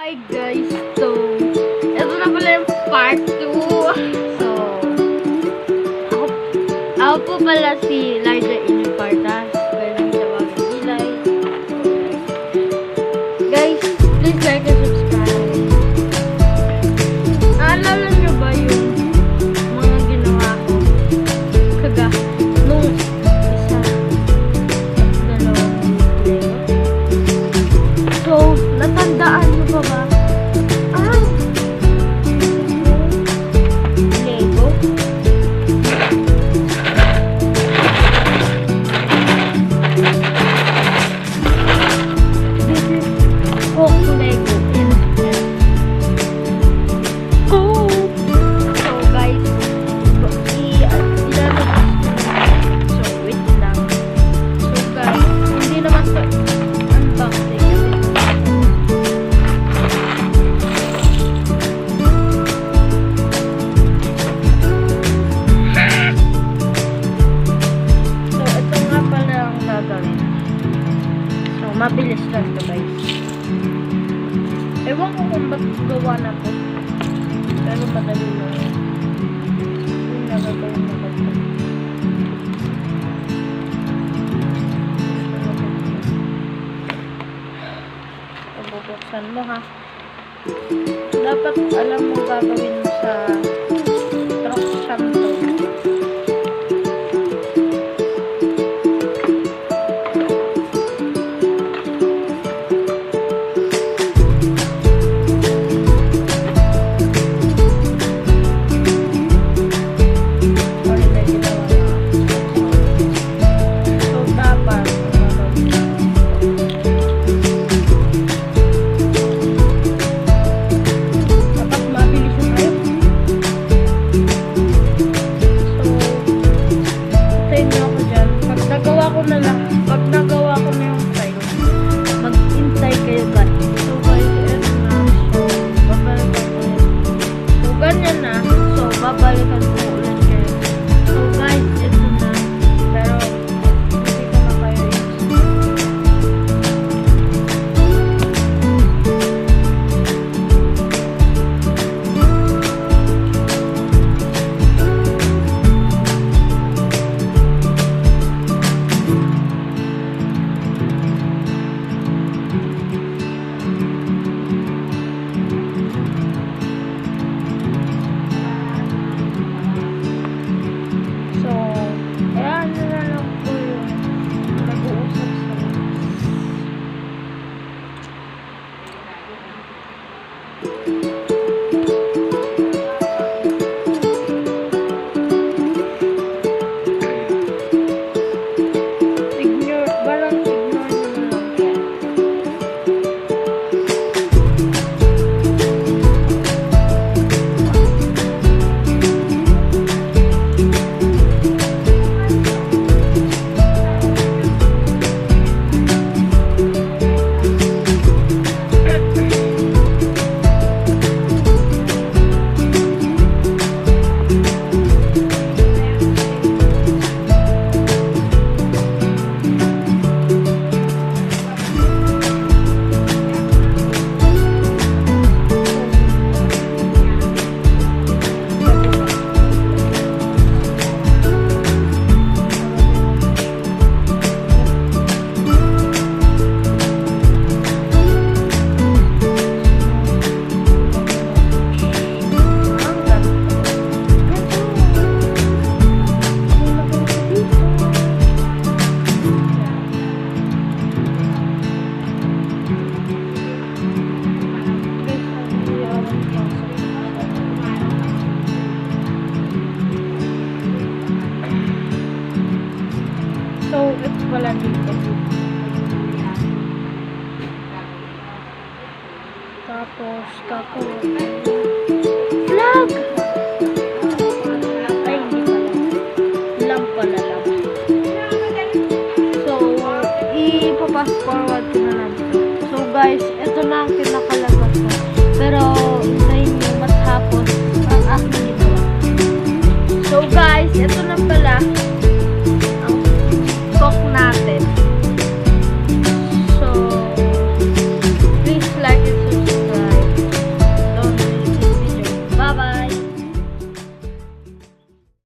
Hi guys, so ito na pala yung part 2. So ako po pala si Liza Inipartas, pwede nyo tawagan Ilay. Guys, please like and subscribe. Naalala nyo ba yung mga ginawa ko nung isa dalawang video? So natandaan nyo pa ba? Lego. This is Coke Lego. Oh! So guys, so wait lang. So guys, hindi naman to unboxing kasi mabilis lang ito guys. Ewan ko kung ba't gawa na po. Pero madali lang. Yung nagagawin na ba't ito. Bubuksan mo ha. Dapat alam mo gagawin mo sa truck shanto. Pag nagawa ko na yung side, mag-intay kayo guys. So guys, eto na. So, babalikan ko yun. So, ganyan na. So, babalikan ko ulit kayo. So guys, eto na. Pero, hindi ko na kayo So, ito pala dito. Tapos, flag!